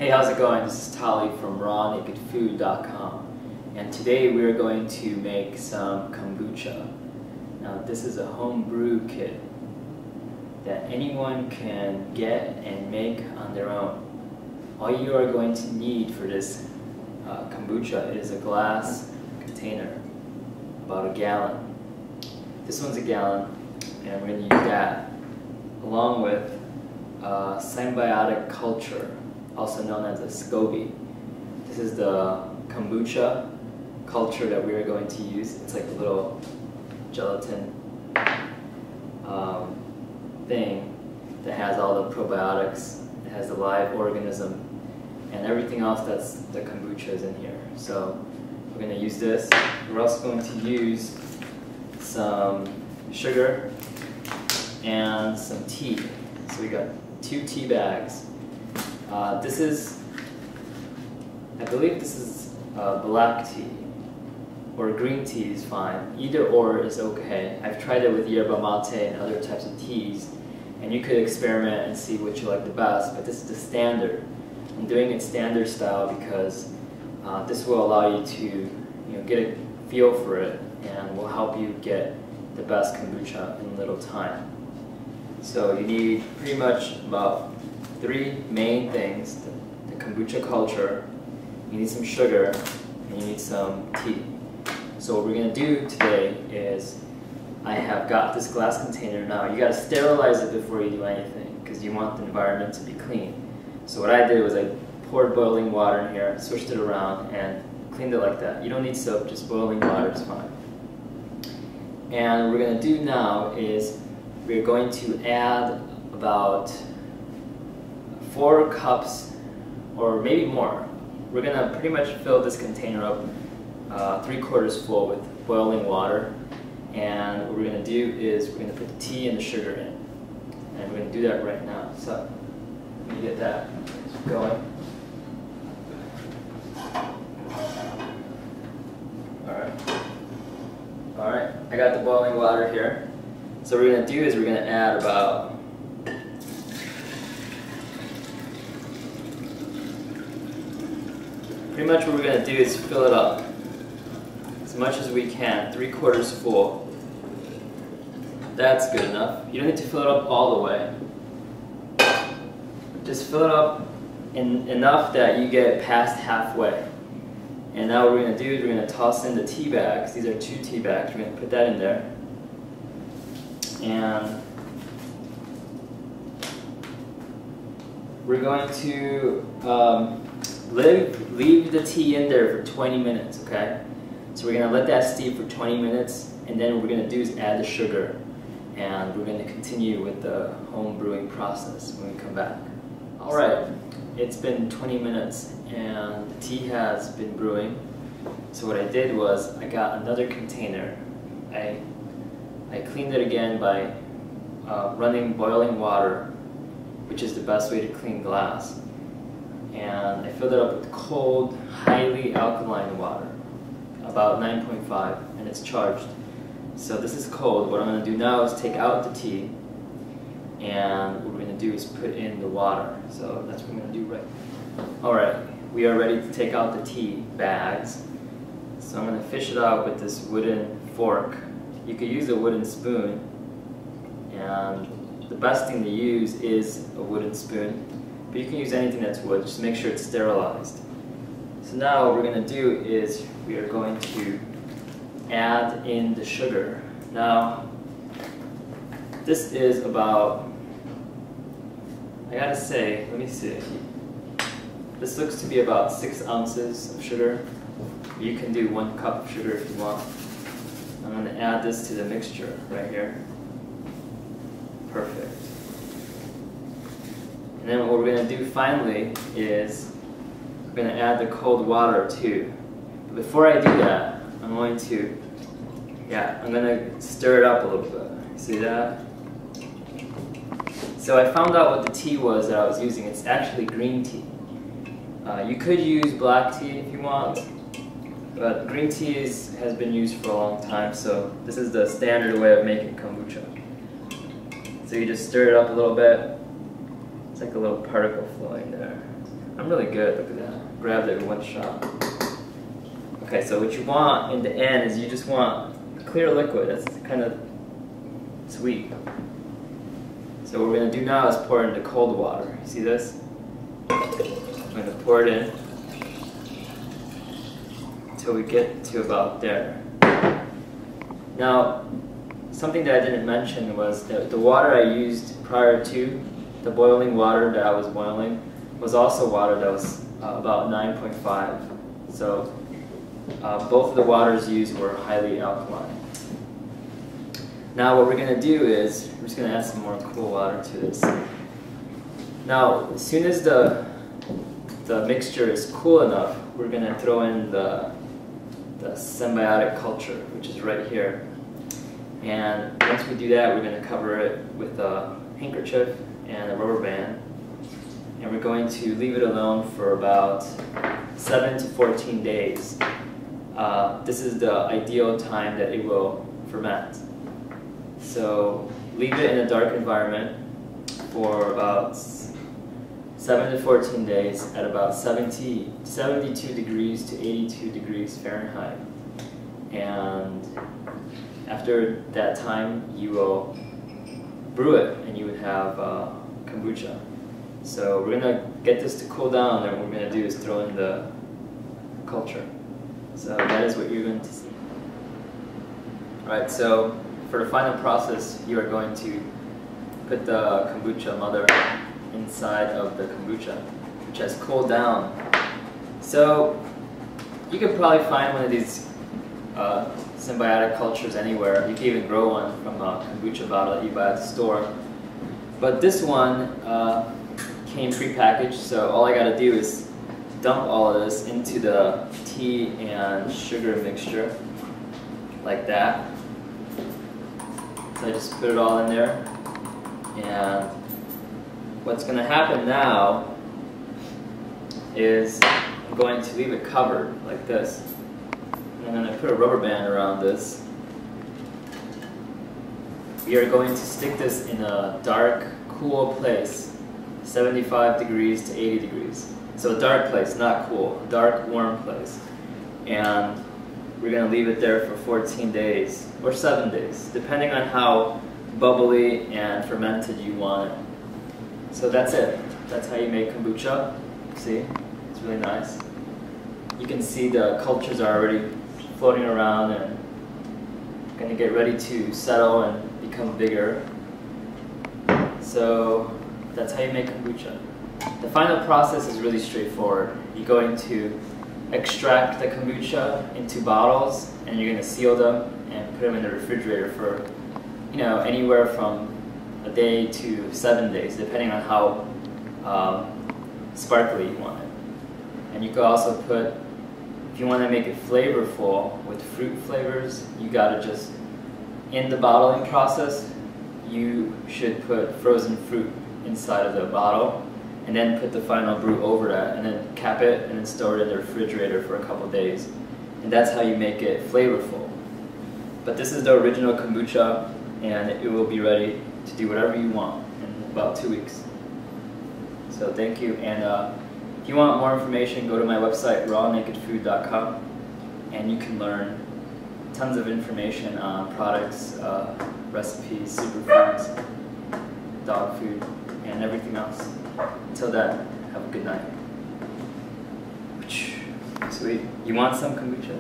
Hey, how's it going? This is Tali from rawnakedfood.com, and today we are going to make some kombucha. Now this is a home brew kit that anyone can get and make on their own. All you are going to need for this kombucha is a glass container, about a gallon. This one's a gallon, and we're going to use that along with symbiotic culture, also known as a SCOBY. This is the kombucha culture that we are going to use. It's like a little gelatin thing that has all the probiotics, it has the live organism, and everything else that's the kombucha is in here. So we're going to use this. We're also going to use some sugar and some tea. So we got 2 tea bags. This is, I believe this is black tea, or green tea is fine. Either or is okay. I've tried it with yerba mate and other types of teas, and you could experiment and see what you like the best, but this is the standard. I'm doing it standard style because this will allow you to get a feel for it and will help you get the best kombucha in little time. So you need pretty much about 3 main things: the kombucha culture, you need some sugar, and you need some tea. So what we're going to do today is, I have got this glass container now. You got to sterilize it before you do anything because you want the environment to be clean. So what I did was I poured boiling water in here, switched it around, and cleaned it like that. You don't need soap, just boiling water is fine. And what we're going to do now is we're going to add about 4 cups, or maybe more. We're going to pretty much fill this container up 3/4 full with boiling water. And what we're going to do is we're going to put the tea and the sugar in. And we're going to do that right now. So let me get that going. Alright, I got the boiling water here. So what we're going to do is we're going to add about pretty much what we're going to do is fill it up as much as we can, 3/4 full. That's good enough. You don't need to fill it up all the way. Just fill it up enough that you get past halfway. And now what we're going to do is we're going to toss in the tea bags. These are 2 tea bags. We're going to put that in there. And we're going to leave the tea in there for 20 minutes, okay? So we're going to let that steep for 20 minutes, and then what we're going to do is add the sugar. And we're going to continue with the home brewing process when we come back. Alright, it's been 20 minutes and the tea has been brewing. So what I did was I got another container. I cleaned it again by running boiling water, which is the best way to clean glass. And I filled it up with cold, highly alkaline water, about 9.5, and it's charged. So this is cold. What I'm going to do now is take out the tea, and what we're going to do is put in the water. So that's what I'm going to do right now. Alright, we are ready to take out the tea bags. So I'm going to fish it out with this wooden fork. You could use a wooden spoon, and the best thing to use is a wooden spoon, but you can use anything that's wood, just make sure it's sterilized. So now what we're going to do is we are going to add in the sugar. Now this is about, I gotta say, let me see, this looks to be about 6 ounces of sugar. You can do 1 cup of sugar if you want. I'm going to add this to the mixture right here. Perfect. And then what we're going to do finally is we're going to add the cold water too. But before I do that, I'm going to stir it up a little bit. See that? So I found out what the tea was that I was using. It's actually green tea. You could use black tea if you want, but green tea has been used for a long time, so this is the standard way of making kombucha. So you just stir it up a little bit. It's like a little particle flowing there. I'm I'm really good, look at that. Grabbed it in one shot. Okay, so what you want in the end is you just want a clear liquid that's kind of sweet. So what we're going to do now is pour it into cold water. You see this? I'm going to pour it in until we get to about there. Now, something that I didn't mention was that the water I used prior to the boiling water that I was boiling was also water that was about 9.5. So both of the waters used were highly alkaline. Now what we're going to do is, we're just going to add some more cool water to this. Now, as soon as the mixture is cool enough, we're going to throw in the symbiotic culture, which is right here. And once we do that, we're going to cover it with a handkerchief and a rubber band. And we're going to leave it alone for about 7 to 14 days. This is the ideal time that it will ferment. So leave it in a dark environment for about 7 to 14 days at about 72 degrees to 82 degrees Fahrenheit. And after that time, you will brew it and you would have kombucha. So we're going to get this to cool down, and what we're going to do is throw in the culture. So that is what you're going to see. Alright, so for the final process, you are going to put the kombucha mother inside of the kombucha, which has cooled down. So you could probably find one of these symbiotic cultures anywhere. You can even grow one from a kombucha bottle that you buy at the store. But this one came pre-packaged, so all I gotta do is dump all of this into the tea and sugar mixture, like that. So I just put it all in there, and what's going to happen now is I'm going to leave it covered like this, and I'm going to put a rubber band around this. We are going to stick this in a dark, cool place, 75 degrees to 80 degrees. So a dark place, not cool, a dark, warm place. And we're going to leave it there for 14 days, or 7 days, depending on how bubbly and fermented you want it. So that's it. That's how you make kombucha. See? It's really nice. You can see the cultures are already floating around and going to get ready to settle and become bigger. So that's how you make kombucha. The final process is really straightforward. You're going to extract the kombucha into bottles, and you're going to seal them and put them in the refrigerator for, anywhere from a day to 7 days, depending on how sparkly you want it. And you could also put, if you want to make it flavorful with fruit flavors, you gotta just, in the bottling process, you should put frozen fruit inside of the bottle, and then put the final brew over that, and then cap it, and then store it in the refrigerator for a couple days. And that's how you make it flavorful. But this is the original kombucha, and it will be ready to do whatever you want in about 2 weeks. So thank you, and if you want more information, go to my website, rawnakedfood.com, and you can learn tons of information on products, recipes, superfoods, dog food, and everything else. Until then, have a good night. Sweet. You want some kombucha?